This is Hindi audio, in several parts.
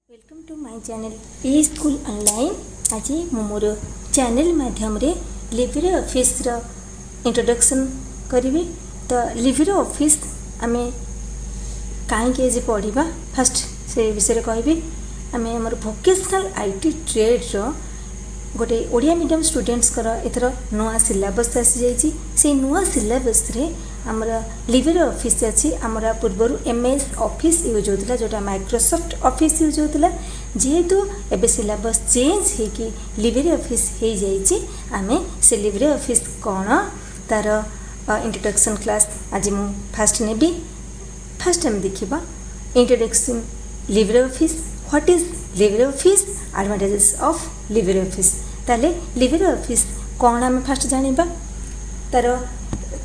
Welcome to my channel a school online. आज मु मोर चैनल माध्यम रे लिब्रे ऑफिस रो इंट्रोडक्शन करी। तो लिब्रे ऑफिस आमे कहीं आज पढ़ा फास्ट से विषय कहबी। आमे हमर वोकेशनल आईटी ट्रेड रो गोटे ओडिया मीडियम स्टूडेंट्स कर एथर नुआ सिलेबस आसी जाइए। से नुआ सिलेबस रे आमर लिब्रे ऑफिस अच्छी आमर पूर्वर एमएस ऑफिस यूज होता जोटा माइक्रोसॉफ्ट ऑफिस यूज होता। जेहेतु एबे सिलेबस चेंज होगी लिब्रे ऑफिस हो जाइए। आमे से लिब्रे ऑफिस कौन तार इंट्रोडक्शन क्लास आज मु फास्ट नेबी। फास्ट आम देखा introduction Libre office, what is Libre office, advantages of Libre office. ताले लिब्रे ऑफिस कौन आम फास्ट जानिबा, तार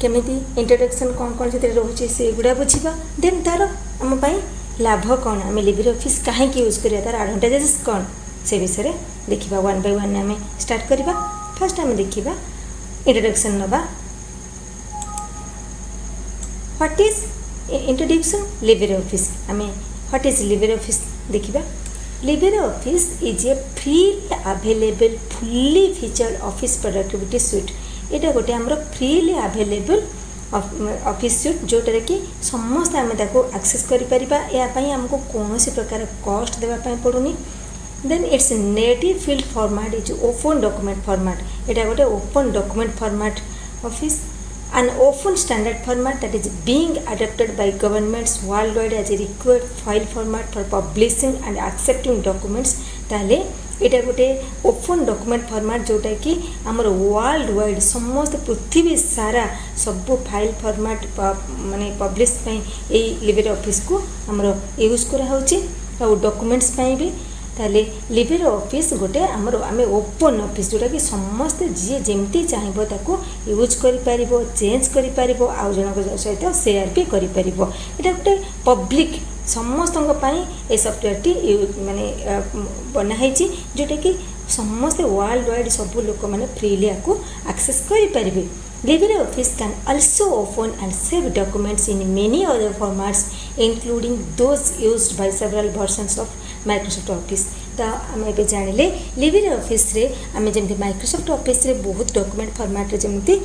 केमिति इंट्रोडक्शन कौन कौन से रोचे से गुड़ा बुझा। देन तार आम लाभ कौन, आम लिब्रे ऑफिस कहीं यूज करिया, तार एडवांटेजेस कौन से विषय देखा। वन बाय वन आम स्टार्ट करवा। फास्ट आम देखा इंट्रोडक्शन नवा। What is introduction LibreOffice. आम व्हाट इज लिब्रे ऑफिस देखा। LibreOffice is a freely available fully featured office productivity suite. यहाँ गोटे आम फ्रीली अवेलेबल ऑफिस सुइट जोटार कि समस्त आम एक्सेस करें। आमको कौन प्रकार कॉस्ट देवाई पड़ूनी। Then it's native field format is open document format. यहाँ गोटे open document format office, an open standard format that is being adopted by governments worldwide as a required file format for publishing and accepting documents। ताले इटा गोटे ओपन डॉक्यूमेंट फॉर्मेट जोटा कि आमर वर्ल्ड वाइड समस्त पृथ्वी सारा सब फाइल फॉर्मेट माने पब्लिश ये लिब्रे ऑफिस को आमर यूज करा होची और डॉक्यूमेंट्स भी। ताले लिब्रे ऑफिस गोटे आमर आम ओपन ऑफिस जोटा कि समस्त जी जमती चाहिए ताको यूज करि चेंज करि आउ जन सहित शेयर भी करि परिबो। एटा गोटे पब्लिक समस्त ये सॉफ्टवेयर माने बनाई जोटा कि समस्त वर्ल्ड वाइड सब लोक मैंने फ्रीली आपको एक्सेस करें। Libre office can also open and save documents in many other formats including those used by several versions of Microsoft Office। तो आम ए जानिले लिब्रे ऑफिस रे आम जमी माइक्रोसॉफ्ट ऑफिस रे बहुत डॉक्यूमेंट फॉर्मेट जमी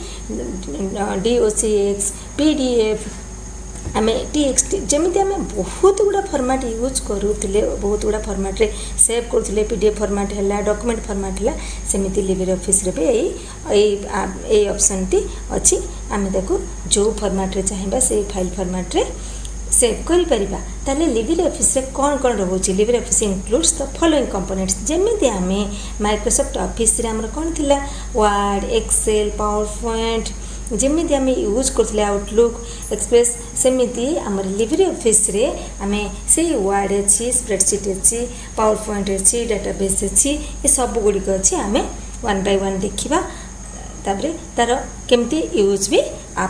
DOCX, PDF, आम TXT जमी आम बहुत गुड़ा फॉर्मेट यूज करूँ। बहुत गुड़ा फॉर्मेट रे सेव करूँ। PDF फॉर्मेट है, डॉक्यूमेंट फॉर्मेट है, सेमती लिब्रे ऑफिस रे भी यही ऑप्शन टी अच्छी। आम देखो जो फॉर्मेट रे चाहिए से फाइल फॉर्मेट रे सेव करिपरिबा। ताले लिब्रे ऑफिस रे कौन कौन रोचे। Libre office includes the following components. जमी आम माइक्रोसॉफ्ट ऑफिस रे आमर कौन थिला वर्ड, एक्सेल, पावर पॉइंट जमी आम यूज करते आउटलुक, एक्सप्रेस, सेमती आम लिब्रे ऑफिस रे आम से वर्ड अच्छी, स्प्रेडशीट अच्छी, पावर पॉइंट अच्छी, डाटाबेस अच्छी, ये सब गुड़िक अच्छी। आम वन बाय वन देखा तापर तार केमती यूज भी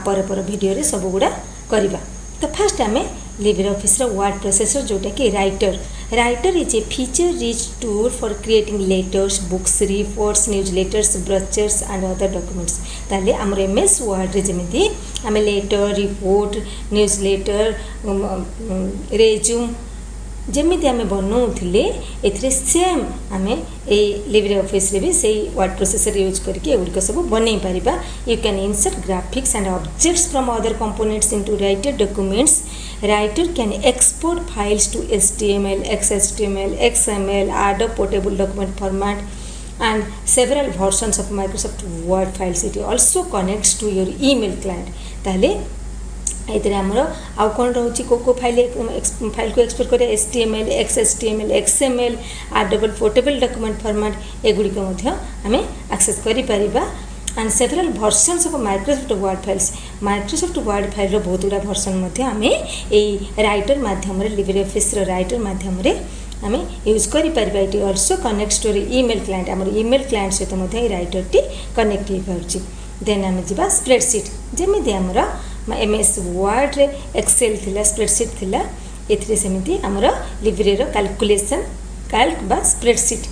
पर वीडियो रे सब गुड़ा करवा। तो फास्ट आम लिब्रे ऑफिस वर्ड प्रोसेसर जोटा कि writer is a feature rich tool for creating letters, books, reports, newsletters, brochures and other documents. ताले आमर MS वर्ड रे जमी आम letter, report, newsletter, resume जमी आम बनाऊे ए सेम आम लिब्रे ऑफिस रे भी से वर्ड प्रोसेसर यूज करके एगुड़िक सब बन पार। You can insert graphics and objects from other components into writer documents. Writer can export files to HTML, XHTML, XML, Adobe portable document format and several versions of Microsoft Word files। It also connects to your email client। ताले ये आमर आउ कौन रोचे को फाइल को एक्सपोर्ट करें HTML, XHTML, XML, Adobe portable document format एगुड़िक आम एक्सेस करिपरिबा। And several versions of Microsoft word files. Microsoft word file बहुत गुड़ा वर्सन आम राइटर माध्यम लिब्रे ऑफिस राइटर माध्यम आम यूज करें। It also connects to email client. आम ईमेल क्लाइंट सहित राइटर टी कनेक्ट हो पार्टी। देन आम जा स्प्रेडशीट जमी आमर MS वर्ड रे एक्सेल थिला, स्प्रेडशीट थिला, एथिरे सेमिति आमर लिब्रे रो कैलकुलेशन कैल्क बा स्प्रेडशीट।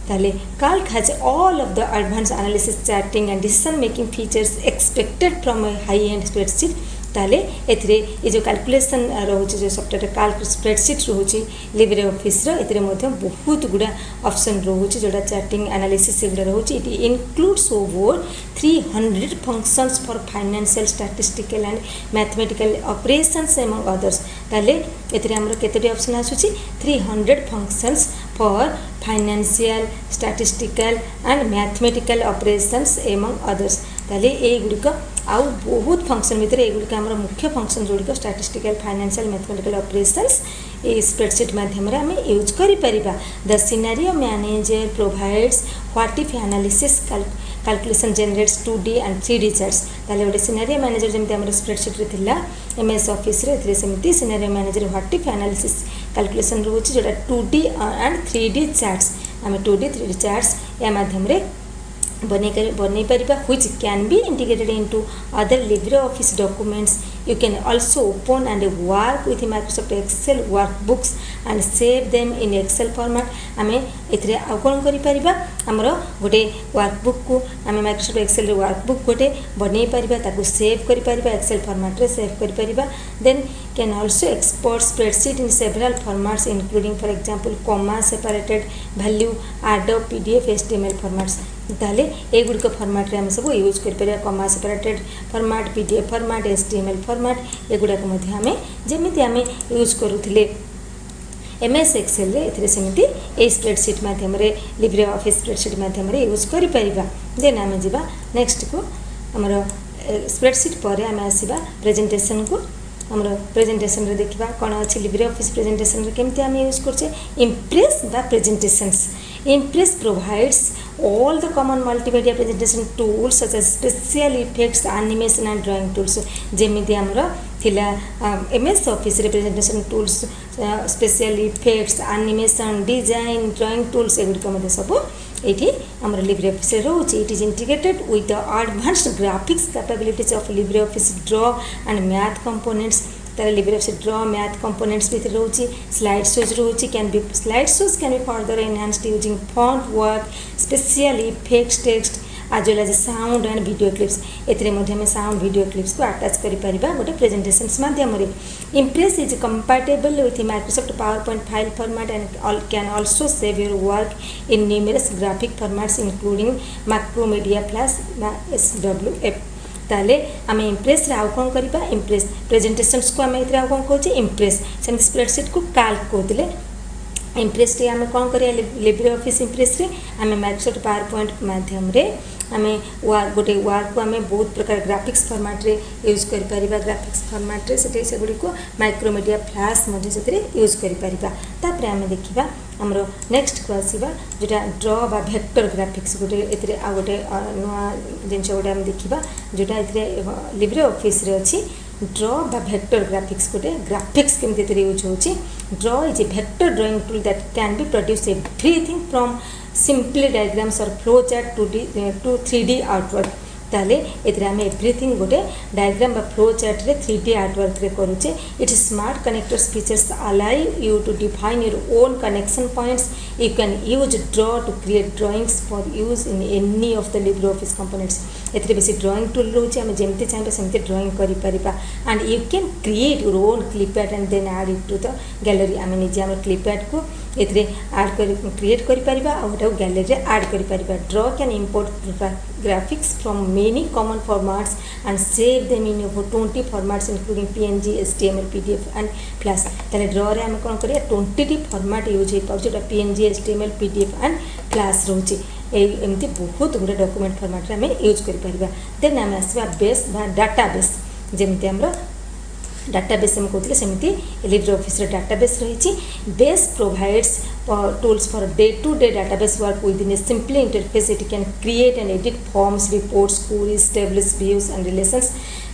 ताले Calc has all of the advance analysis, charting and decision making features expected from a high end spreadsheet. ताले एथिरे ये जो कैलकुलेशन रोचे जो सॉफ्टवेयर कैल्क स्प्रेडशीट रोचे लिब्रे ऑफिस रो एथिरे मध्ये बहुत गुडा ऑप्शन रोचे जोडा चैटिंग एनालिसिस से गुडा रोचे it includes over 300 functions for financial statistical and mathematical operations among others ताले एथिरे हमर केतेडी ऑप्शन आसुची 300 functions for financial statistical and mathematical operations among others ताले ए गुडिक आउ बहुत फंक्शन भितर एगुड़िक आम मुख्य फंक्शन जोड़िक स्टैटिस्टिकल फाइनेंशियल मैथमेटिकल ऑपरेशंस ए स्प्रेडशीट माध्यम आम यूज करिपरिबा the scenario manager provides what if analysis calculation generates 2D and 3D charts ताले गोटे सिनेरियो मैनेजर जमी आम स्प्रेडशीट रे थिला MS ऑफिस रे सेमती scenario manager what if analysis calculation रोचे जोटा 2D एंड 3D चार्ट्स आम 2D 3D चार्ट्स या माध्यम रे बनै परिबा which can be integrated into other LibreOffice documents. You can also open and work with Microsoft Excel workbooks and save them in Excel format. आमे एथिरे आ कोन करि परिबा हमरो गोटे वर्कबुक को आमे माइक्रोसॉफ्ट एक्सेल रे वर्कबुक गोटे बनै परिबा ताकू सेव करि परिबा एक्सेल फॉर्मेट रे सेव करि परिबा then can also export spreadsheet in several formats including for example comma separated value adobe PDF HTML formats ताले ए गुडिक फॉर्मेट रे हम सब यूज कर परिया comma separated format PDF format HTML format ए गुडा को मध्ये हमें जेमिति हमें यूज करूथिले MS एक्सेल रे एथिरे सेमिति ए स्प्रेडशीट माध्यम रे लिब्रे ऑफिस स्प्रेडशीट माध्यम रे यूज करि परिबा देन हमें जिबा नेक्स्ट को हमर स्प्रेडशीट पर हमें आसीबा प्रेजेंटेशन को हमर प्रेजेंटेशन रे देखिबा कोन अछि लिब्रे ऑफिस प्रेजेंटेशन रे केमति हम यूज करछे इम्प्रेस बा presentations Impress provides all the common multimedia presentation tools such as special effects, animation and drawing tools. जेमिति हमरो थिला MS Office रे presentation tools, special effects, animation, design, drawing tools एगुडिक मध्ये सब एठी हमर LibreOffice रे रोचे. It is integrated with the advanced graphics capabilities of LibreOffice Draw and math components. तार LibreOffice Draw math components भी रोची slide shows रोची slide shows can be further enhanced using font work, special effects, text as well as sound and video clips. एतरे मध्ये हम sound video clips को अटैच करि परिबा गोटे presentations माध्यम रे. Impress is compatible with Microsoft PowerPoint file format and can also save your work in numerous graphic formats including Macromedia Plus SWF. ताले आम इम्प्रेस आउ कौन करिबा इम्प्रेस प्रेजेंटेशंस को आम एथरे आउ कौन कहूचे इम्प्रेस सेम स्प्रेडशीट को कैल्क कहते इम्प्रेस रे आम कौन करिया लिब्रे ऑफिस इम्प्रेस रे आम माइक्रोसॉफ्ट पावर पॉइंट माध्यम रे आम गोटे वर्क को आम बहुत प्रकार ग्राफिक्स फॉर्मेट रे यूज कर परिबा ग्राफिक्स फॉर्मेट रे से गुडी को माइक्रोमीडिया फ्लैश मध्ये से यूज कर परिबा तापर आम देखिबा हमरो नेक्स्ट को आसीबा जेटा ड्रॉ बा वेक्टर ग्राफिक्स गोटे एतरे आ गोटे नवा जिनछ गोटे हम देखिबा जेटा एतरे लिब्रे ऑफिस रे अछि ड्रॉ बा वेक्टर ग्राफिक्स गोटे ग्राफिक्स केमते एतरे यूज होछि draw is a vector drawing tool that can be produce everything from simply diagrams और flow chart to 3D artwork ताले एतरे आम एवरीथिंग गोटे डायग्राम बा फ्लो चार्ट रे 3D आर्टवर्क रे करूचे. It smart connectors features allow you to define your own connection points. You can use draw to create drawings for use in any of the LibreOffice components. एतरे बेसी ड्राइंग टूल रोचे आम जेमते चाहिबा सेमते ड्राइंग करि परिबा and you can create your own clip art and then add it to the gallery. आम निजे आम क्लिप आर्ट को एतरे ऐड कर क्रिएट करि परिबा आ ओटा गैलरी रे ऐड करि परिबा. Draw can import graphics from many common formats and save them in over 20 formats including PNG, HTML, PDF and Flash. ताले ड्रॉ रे हम कोन करिया 20 फॉर्मेट यूज हे पाउ जेटा PNG, HTML, PDF and Flash रोचे एमती बहुत गुडा डॉक्यूमेंट फॉर्मेट रे हम यूज करि परिबा. देन हम आसबा बेस बा डाटाबेस जेमते हमरो डाटाबेस हम कहते सेमती LibreOffice रे डाटाबेस रही. Base provides tools for day-to-day database work within a simple interface. It can create and edit forms, reports, queries, tables, views and relations.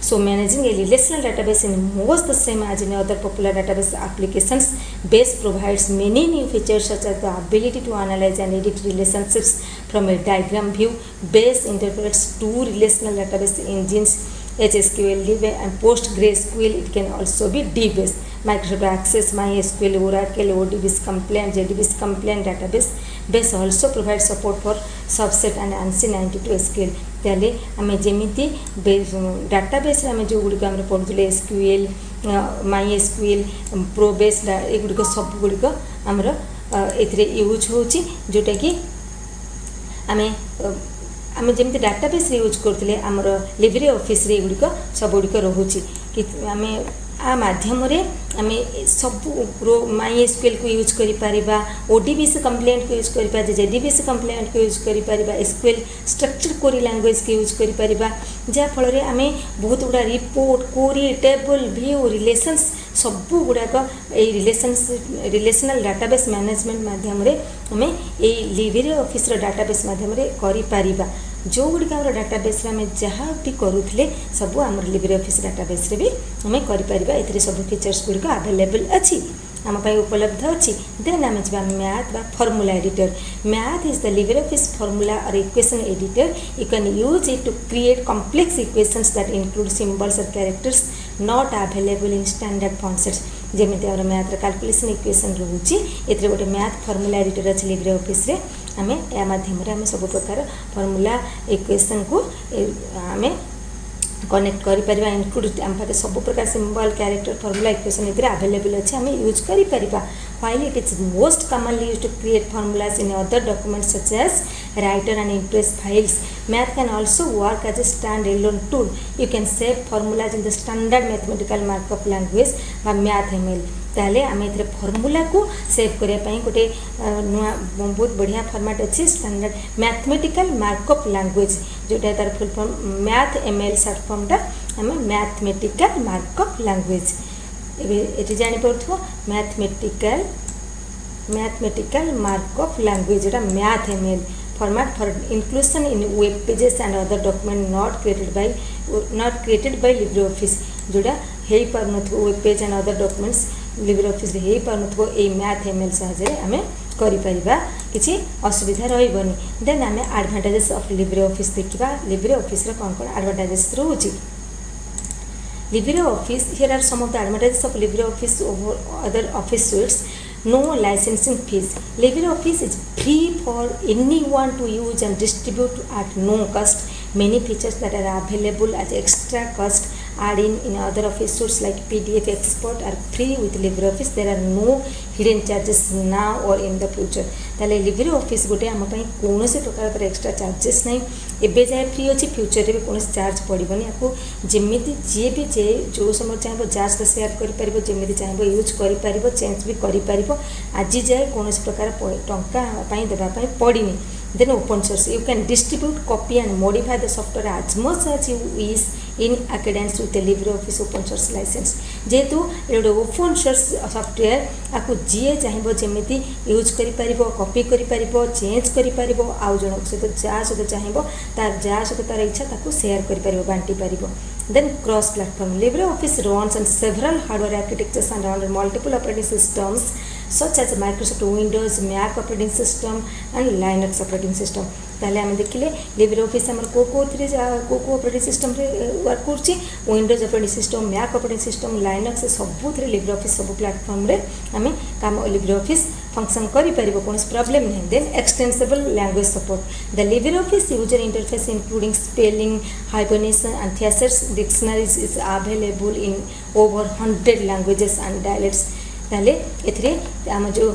So managing a relational database is most the same as in other popular database applications. Base provides many new features such as the ability to analyze and edit relationships from a diagram view. Base integrates two relational database engines HSQL, DB and PostgreSQL. It can also be DBase. Microsoft Access, MySQL, Oracle, ODB's compliant, JDB's compliant database base also provides support for subset and ANSI 92 SQL. ତାହେଲେ ଆମେ ଯେମିତି ଡାଟାବେସ୍ରେ ଆମେ ଯେଉଁଗୁଡ଼ିକ ଆମର ପଢ଼ୁଥିଲେ SQL, MySQL, ProBase ଏଗୁଡ଼ିକ ସବୁଗୁଡ଼ିକ ଆମର ଏଥିରେ ୟୁଜ୍ ହେଉଛି, ଯେଉଁଟାକି ଆମେ ଆମେ ଯେମିତି ଡାଟାବେସ୍ରେ ୟୁଜ୍ କରୁଥିଲେ ଆମର ଲିବ୍ରେ ଅଫିସ୍ରେ ଏଗୁଡ଼ିକ ସବୁଗୁଡ଼ିକ ରହୁଛି କି ଆମେ आ माध्यम आम सब MySQL को यूज करिपारिबा, ODBC कंप्लेंट को यूज करिपा, JDBC कंप्लेंट को यूज करिपारिबा, SQL स्ट्रक्चर क्वेरी लैंग्वेज को यूज करिपारिबा, जा फल आम बहुत गुड़ा report, query, table, view, relations सब गुड़ाक रिलेशनल डाटाबेस मैनेजमेंट माध्यम आम लिब्रे ऑफिस डाटाबेस माध्यम करिपारिबा। जो गुड़िक आम डाटाबेस आम जहाँ भी करूले सब आम लिब्रे ऑफिस डाटाबेस भी आम करिपारिबा। एथिरे सब फीचर्स गुड़िक अवेलेबल अच्छी आम उपलब्ध अच्छी। देन आम जा मैथ बा formula editor. Math is the LibreOffice formula और equation editor. You can use it to create complex equations that include symbols और characters not available in standard fonts. जमी आम मैथ्र कैलकुलेशन इक्वेशन रोचे ए गोटे मैथ फॉर्मूला एडिटर अच्छे लिब्रे ऑफिस रे आम या माध्यम आम सब प्रकार फॉर्मूला इक्वेशन को आम कनेक्ट करिपारिबा। इंक्लूड आम पाखे सब प्रकार सिंबल, कैरेक्टर, फॉर्मूला इक्वेशन ये अवेलेबल अच्छे आम use करिपारिबा। while it is most commonly used to create formulas in other documents such as writer and impress files, math can also work as a standalone tool. You can save formulas in the standard mathematical markup language by MathML। ताले आम ए फॉर्मूला को सेव करने गोटे नुआ बहुत बढ़िया फॉर्मेट अच्छी स्टैंडर्ड मैथमेटिकल मार्कअप लैंग्वेज जोटा तार फुल फॉर्म MathML सर्ट फॉर्मटा आम मैथमेटिकल मार्कअप लैंग्वेज ये जापर मैथमेटिकल मार्कअप लैंग्वेज जोटा MathML format for inclusion in web pages and other document not created by LibreOffice जोटा हो पार web page and other documents LibreOffice हो पार ये MathML साहाय्य आम करिपारिबा, किसी असुविधा रहिबनी। देन आम एडवांटेजेस ऑफ लिब्रे ऑफिस देखा। लिब्रे ऑफिस कौन कौन एडवांटेजेस रोचे। LibreOffice, here are some of the advantages of LibreOffice over other office suites. No licensing fees. LibreOffice is free for anyone to use and distribute at no cost. Many features that are available at extra cost add in other office suites like PDF Export are free with LibreOffice. There are no hidden charges now or in the future. ताले LibreOffice गोटे आम कौन से प्रकार एक्स्ट्रा चार्जेस नहीं एवं जाए फ्री अच्छी फ्यूचर में कौन चार्ज पड़ोनी। आपको जमी जी भी जे जो समय चाहिए जहाँ सेयार कर जमी चाहिए यूज कर चेंज भी कर आज जाए कौन प्रकार टाँह देवाई पड़नी। Then open source, you can distribute copy and modify the software as much as you wish in accordance with the LibreOffice open source license। जेहेतु ये ओपन सोर्स सॉफ्टवेयर आपको जी चाहिए जमी यूज कर कॉपी कर चेंज कर आउ जन सहित जहाँ सहित चाहिए तार जहाँ सहित तार इच्छा ताको शेयर कर बांटी पार। Then cross platform, LibreOffice runs on several hardware architectures and on multiple operating systems such as Microsoft Windows, Mac operating system and Linux operating system। ताले आम देखिले LibreOffice आम को ऑपरेटिंग सिस्टम रे वर्क करछि। Windows operating system, Mac operating system, Linux सबुथ LibreOffice सब प्लेटफॉर्म रे आम काम LibreOffice फंक्शन करि परिबो, कोन प्रॉब्लम नहीं। Then extensible language support. The LibreOffice user interface including spelling, hyphenation and thesaurus dictionaries is available in over 100 languages and dialects. ताले एथरे आम जो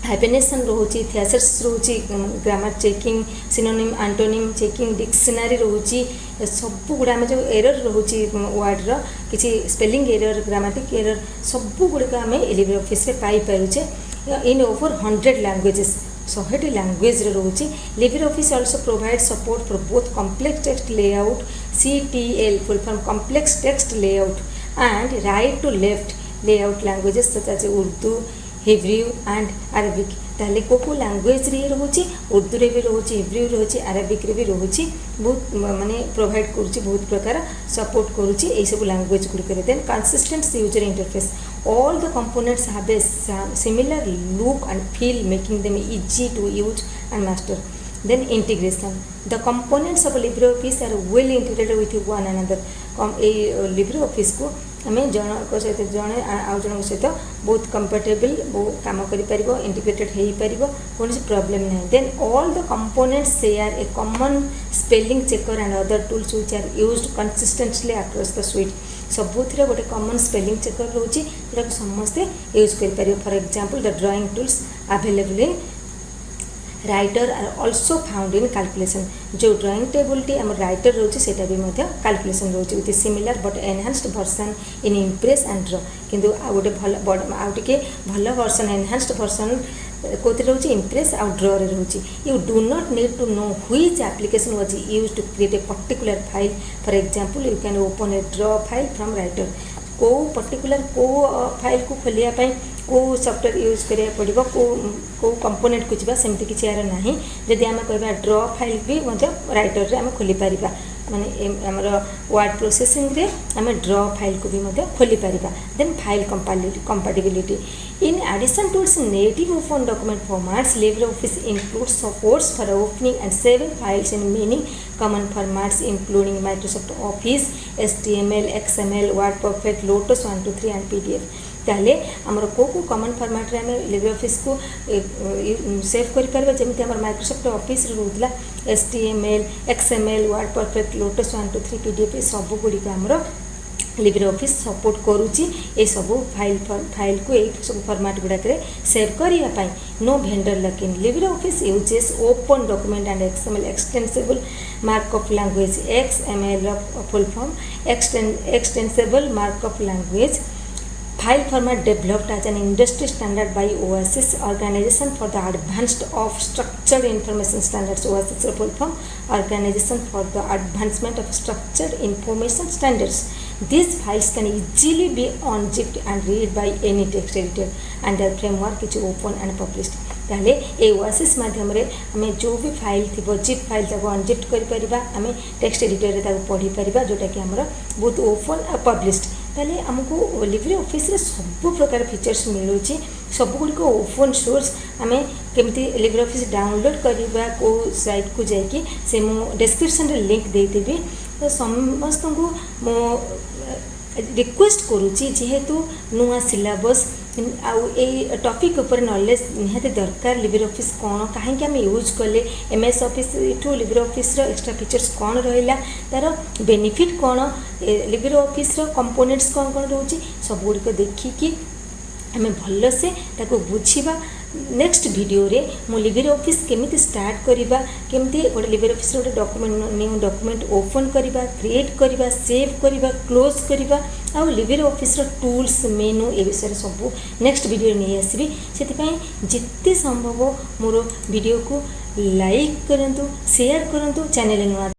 हाइबरनेशन रोचे, थियसेट्स रोचे, grammar checking, synonym antonym checking, dictionary रोचे, सब गुड़ा आम जो एरर रोचे वर्ड किसी स्पेलिंग एरर, ग्रामेटिक एरर सब गुड़िक आम LibreOffice पाई पारुचे इन ओवर 100 लैंग्वेजेस 100 लैंग्वेज रोचे। LibreOffice also provides support for both complex text layout CTL full form complex text layout and right to left layout languages such as Urdu, Hebrew and Arabic। ताले को लैंग्वेज रे रोचे, उर्दू रे भी रोचे, हिब्रू रोचे, अरेबिक रे भी रोचे, बहुत माने प्रोवाइड करुच्ची, बहुत प्रकार सपोर्ट करुच्ची ये सब लैंग्वेज गुड़िक। Then consistent user interface, all the components have a similar look and feel making them easy to use and master। Then integration, the components of LibreOffice are well integrated with one another। LibreOffice को आम जनक सहित जड़े आउ जन सहित बहुत कंफर्टेबल बहुत काम कर इंटीग्रेटेड हो पार कौन प्रॉब्लम ना then all the components share a common spelling checker and other tools which are used consistently across the suite सबुथिरे गोटे कॉमन स्पेलिंग चेकर रोचे जोटा समस्ते यूज कर for example the drawing tools available in Writer are also found in calculation जो ड्राइंग टेबल टी आम राइटर रोचे सेटा भी कैलकुलेशन रोचे with similar but enhanced version in Impress and Draw किंतु आ गोटे भल आउटे भल वर्सन एनहांस्ड वर्सन कौन रोचे इम्प्रेस आउ ड्र रे रोचे you do not need to know which application was used to create a particular file for example you can open a Draw file from Writer को पर्टिकुलर को फाइल को खोलिया को सॉफ्टवेयर यूज करिया पड़िबो को कंपोनेंट को जीवा सेमती किछि यार नाही जदि आमे कहबा ड्रॉ फाइल भी मतलब राइटर रे आमे खोली परिबा माने हमर वर्ड प्रोसेसिंग रे आमे ड्रॉ फाइल को भी मतलब खोली परिबा then file compatibility in addition to its native open document formats LibreOffice includes supports for opening and saving files in many common formats including Microsoft Office HTML XML Word Perfect Lotus 123 and PDF ताले आमर को कॉमन फॉर्मेट रे हमें LibreOffice को सेव कर परबा जेमति हमर माइक्रोसॉफ्ट ऑफिस रे रहउतला HTML XML Word Perfect Lotus 123 PDF सब गुडी का हमर LibreOffice सपोर्ट करूची ए सब फाइल को ए सब फॉर्मेट गुडा करे सेव करिया पाई नो वेंडर लकिन LibreOffice uses open document and XML extensible markup language XML full form extensible markup language file format developed as an industry standard by OASIS Organization for the Advanced of Structured Information Standards OASIS full form Organization for the Advancement of Structured Information Standards. These files can easily be unzipped and read by any text editor and their framework is open and published. ताले ए ओआसिस माध्यम रे हमें जो भी फाइल थी जिप फाइल ताको अनजिप्ट करि परिबा हमें टेक्स्ट एडिटर रे ताको पढ़ी परिबा जोटा कि हमर बहुत ओपन और पब्लिश्ड ताले हमको LibreOffice रे सब प्रकार फीचर्स मिलुची सब गुडी को ओपन सोर्स हमें केमती LibreOffice डाउनलोड करबा को साइट को जाई कि से मो डिस्क्रिप्शन रे लिंक दे देबी तो समस्त को मो रिक्वेस्ट करूची जेहेतु नुआ सिलेबस आउ ए टॉपिक ऊपर नॉलेज निहाती दरकार LibreOffice कौन कहीं आम यूज कले MS Office ठू LibreOffice रो एक्स्ट्रा फीचर्स कौन रहा तार बेनिफिट कौन LibreOffice रो कंपोनेंट्स कौन कौन रोची सब गुड़िक देखिकी आम भल से ताको बुझीबा नेक्स्ट वीडियो रे मो LibreOffice केमिति स्टार्ट करिबा केमिति गोटे LibreOffice रो डॉक्यूमेंट न्यू डॉक्यूमेंट ओपन करिबा क्रिएट करिबा सेव करिबा क्लोज करिबा आ LibreOffice रो टूल्स मेनू ए विषय सब नेक्स्ट वीडियो नै आसीबी सेति जिते संभव मोर वीडियो को लाइक करंतु शेयर करंतु चैनल नुआ